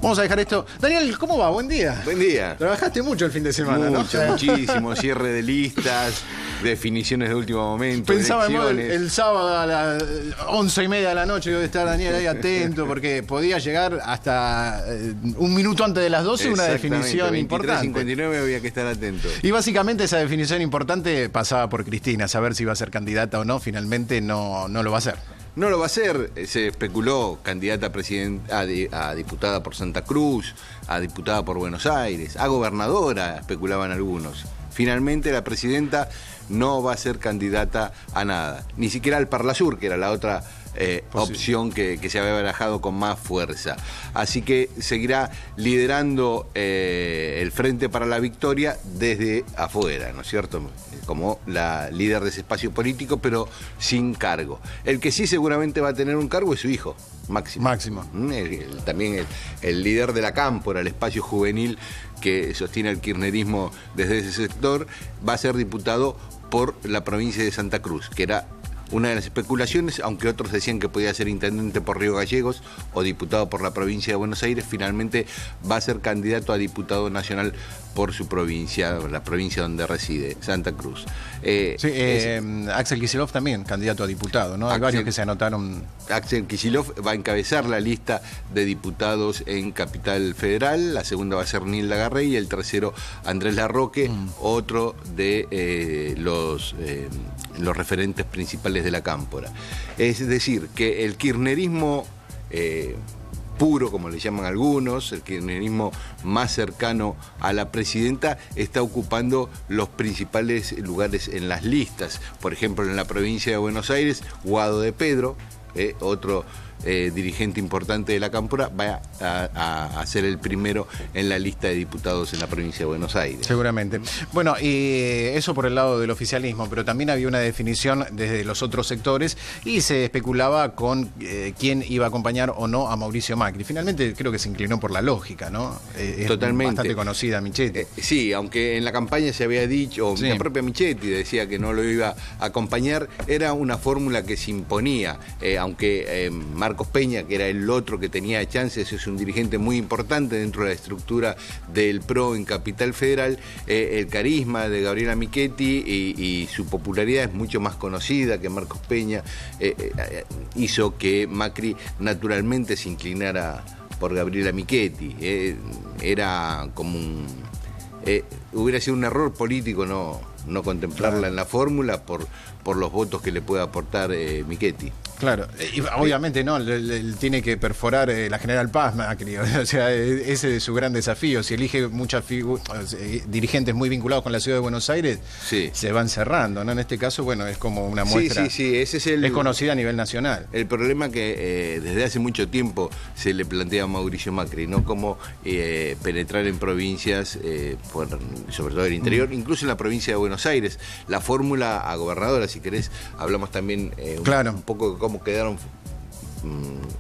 Vamos a dejar esto. Daniel, ¿cómo va? Buen día. Buen día. Trabajaste mucho el fin de semana, Muchísimo. Cierre de listas, definiciones de último momento. Pensaba el sábado a las 11:30 de la noche debe estar Daniel ahí atento, porque podía llegar hasta un minuto antes de las 12 una definición importante. 23:59 había que estar atento. Y básicamente esa definición importante pasaba por Cristina, saber si iba a ser candidata o no. Finalmente no lo va a hacer. No lo va a hacer, se especuló candidata a diputada por Santa Cruz, a diputada por Buenos Aires, a gobernadora, especulaban algunos. Finalmente la presidenta no va a ser candidata a nada, ni siquiera al Parlasur, que era la otra opción que se había barajado con más fuerza. Así que seguirá liderando el Frente para la Victoria desde afuera, ¿no es cierto? Como la líder de ese espacio político, pero sin cargo. El que sí seguramente va a tener un cargo es su hijo, Máximo. También el líder de la Cámpora, el espacio juvenil que sostiene el kirchnerismo desde ese sector, va a ser diputado por la provincia de Santa Cruz, que era una de las especulaciones, aunque otros decían que podía ser intendente por Río Gallegos o diputado por la provincia de Buenos Aires. Finalmente va a ser candidato a diputado nacional por su provincia, la provincia donde reside, Santa Cruz. Axel Kicillof también, candidato a diputado, ¿no? Hay varios que se anotaron. Axel Kicillof va a encabezar la lista de diputados en Capital Federal, la segunda va a ser Nilda Garrey y el tercero Andrés Larroque, otro de los referentes principales de la Cámpora. Es decir, que el kirchnerismo puro, como le llaman algunos, el kirchnerismo más cercano a la presidenta, está ocupando los principales lugares en las listas. Por ejemplo, en la provincia de Buenos Aires, Guado de Pedro, otro dirigente importante de la Cámpora, va a ser el primero en la lista de diputados en la provincia de Buenos Aires. Seguramente. Bueno, y eso por el lado del oficialismo, pero también había una definición desde los otros sectores y se especulaba con quién iba a acompañar o no a Mauricio Macri. Finalmente creo que se inclinó por la lógica, ¿no? Totalmente. Es bastante conocida Michetti. Sí, aunque en la campaña se había dicho, la propia Michetti decía que no lo iba a acompañar, era una fórmula que se imponía, aunque Marcos Peña, que era el otro que tenía chances, es un dirigente muy importante dentro de la estructura del PRO en Capital Federal, el carisma de Gabriela Michetti y su popularidad es mucho más conocida que Marcos Peña, hizo que Macri naturalmente se inclinara por Gabriela Michetti. Era como hubiera sido un error político no contemplarla en la fórmula por los votos que le puede aportar Michetti. Claro, y obviamente no, él tiene que perforar la General Paz, Macri, o sea, ese es su gran desafío. Si elige muchas dirigentes muy vinculados con la ciudad de Buenos Aires, se van cerrando, ¿no? En este caso, bueno, es como una muestra. Sí, ese es conocida a nivel nacional. El problema que desde hace mucho tiempo se le plantea a Mauricio Macri, ¿no? Cómo penetrar en provincias, sobre todo el interior, incluso en la provincia de Buenos Aires. La fórmula a gobernadora, si querés, hablamos también un poco de cómo quedaron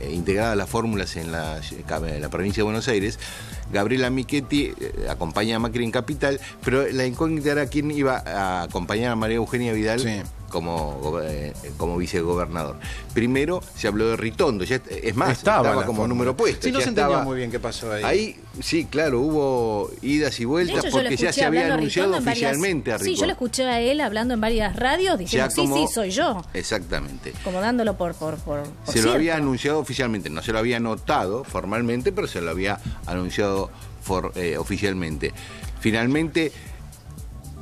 integradas las fórmulas en la provincia de Buenos Aires. Gabriela Michetti acompaña a Macri en Capital, pero la incógnita era quién iba a acompañar a María Eugenia Vidal como vicegobernador. Primero se habló de Ritondo, es más, estaba como número puesto. Sí, no se entendía muy bien qué pasó ahí. Ahí, sí, claro, hubo idas y vueltas porque ya se había anunciado oficialmente a Ritondo. Sí, yo lo escuché a él hablando en varias radios diciendo, sí, soy yo. Exactamente. Como dándolo por se lo había anunciado oficialmente, no se lo había anotado formalmente, pero se lo había anunciado oficialmente. Finalmente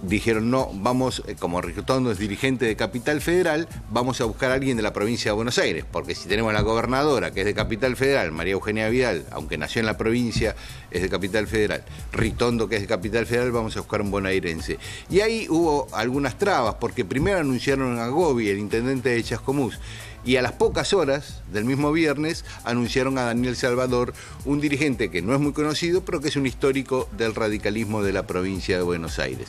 dijeron, no, vamos, como Ritondo es dirigente de Capital Federal, vamos a buscar a alguien de la provincia de Buenos Aires, porque si tenemos a la gobernadora, que es de Capital Federal, María Eugenia Vidal, aunque nació en la provincia, es de Capital Federal, Ritondo, que es de Capital Federal, vamos a buscar un bonaerense. Y ahí hubo algunas trabas, porque primero anunciaron a Gobi, el intendente de Chascomús, y a las pocas horas del mismo viernes anunciaron a Daniel Salvador, un dirigente que no es muy conocido, pero que es un histórico del radicalismo de la provincia de Buenos Aires.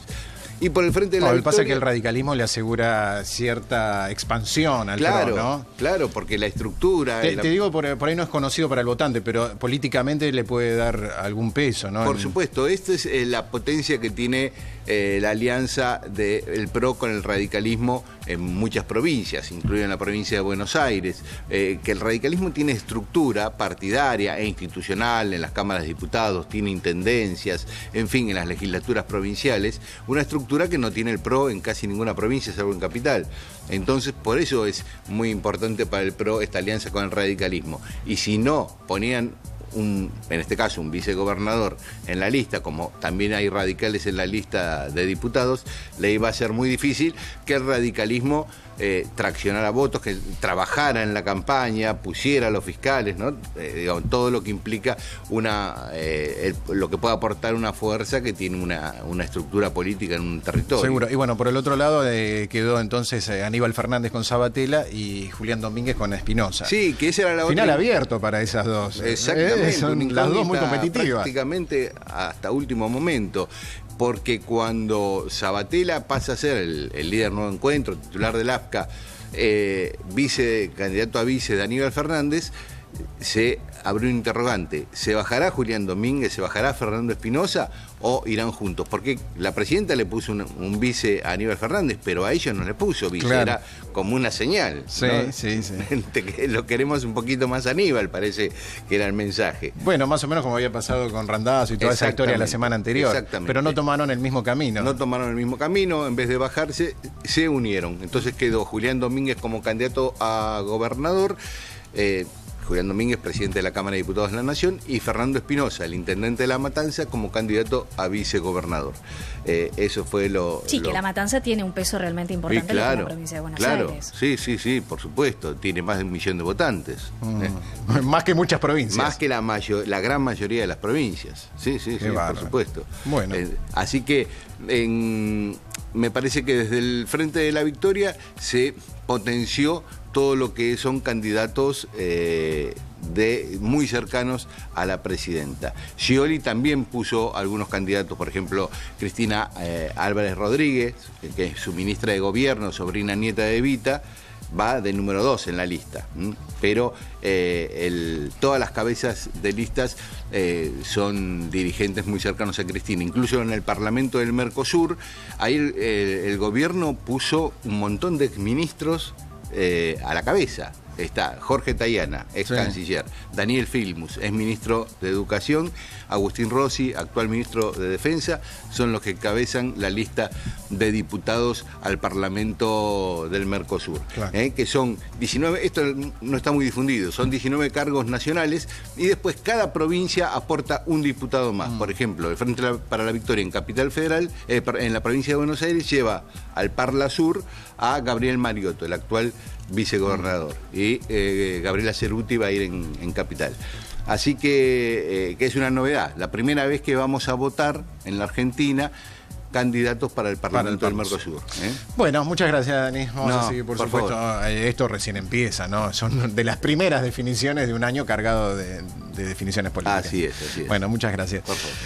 Y por el Frente de la Victoria... Pasa que el radicalismo le asegura cierta expansión al PRO, ¿no? Claro, porque la estructura... Te digo, por ahí no es conocido para el votante, pero políticamente le puede dar algún peso, ¿no? Por supuesto, esta es la potencia que tiene la alianza del PRO con el radicalismo en muchas provincias, incluida en la provincia de Buenos Aires, que el radicalismo tiene estructura partidaria e institucional en las cámaras de diputados, tiene intendencias, en fin, en las legislaturas provinciales, una estructura que no tiene el PRO en casi ninguna provincia, salvo en Capital. Entonces, por eso es muy importante para el PRO esta alianza con el radicalismo. Y si no ponían en este caso un vicegobernador en la lista, como también hay radicales en la lista de diputados, le iba a ser muy difícil que el radicalismo traccionara votos, que trabajara en la campaña, pusiera a los fiscales, ¿no? Digamos, todo lo que implica lo que puede aportar una fuerza que tiene una estructura política en un territorio. Seguro. Y bueno, por el otro lado quedó entonces Aníbal Fernández con Sabatella y Julián Domínguez con Espinosa. Sí, que esa era la final otra... abierto para esas dos. Exactamente. Son las dos muy competitivas. Prácticamente hasta último momento. Porque cuando Sabatella pasa a ser el líder Nuevo Encuentro, titular del AFCA, candidato a vice de Aníbal Fernández, se abrió un interrogante. ¿Se bajará Julián Domínguez, se bajará Fernando Espinosa o irán juntos? Porque la presidenta le puso un vice a Aníbal Fernández, pero a ellos no le puso vice, claro. Era como una señal. Sí, ¿no? sí. Lo queremos un poquito más a Aníbal, parece que era el mensaje. Bueno, más o menos como había pasado con Randazzo y toda esa historia la semana anterior. Exactamente. Pero no tomaron el mismo camino. No tomaron el mismo camino, en vez de bajarse, se unieron. Entonces quedó Julián Domínguez como candidato a gobernador, Julián Domínguez, presidente de la Cámara de Diputados de la Nación, y Fernando Espinosa, el intendente de La Matanza, como candidato a vicegobernador. Eso fue lo... Sí, que La Matanza tiene un peso realmente importante en la provincia de Buenos Aires. Sí, por supuesto. Tiene más de 1 millón de votantes. Más que muchas provincias. Más que la gran mayoría de las provincias. Sí, por supuesto. Bueno. Así que me parece que desde el Frente de la Victoria se potenció todo lo que son candidatos muy cercanos a la presidenta. Scioli también puso algunos candidatos, por ejemplo, Cristina Álvarez Rodríguez, que es su ministra de Gobierno, sobrina nieta de Evita, va de número 2 en la lista, pero todas las cabezas de listas son dirigentes muy cercanos a Cristina. Incluso en el Parlamento del Mercosur, ahí el gobierno puso un montón de exministros a la cabeza. Está Jorge Tayana, ex canciller, Daniel Filmus, ex ministro de Educación, Agustín Rossi, actual ministro de Defensa, son los que encabezan la lista de diputados al Parlamento del Mercosur. Claro. Que son 19, esto no está muy difundido, son 19 cargos nacionales y después cada provincia aporta un diputado más. Por ejemplo, el Frente para la Victoria en Capital Federal, en la provincia de Buenos Aires, lleva al Parla Sur a Gabriel Mariotto, el actual vicegobernador, y Gabriela Cerruti va a ir en Capital. Así que es una novedad, la primera vez que vamos a votar en la Argentina candidatos para el Parlamento del Mercosur. Bueno, muchas gracias, Dani. Vamos a seguir, por supuesto. Favor. Esto recién empieza, ¿no? Son de las primeras definiciones de un año cargado de definiciones políticas. Así es. Bueno, muchas gracias. Por favor.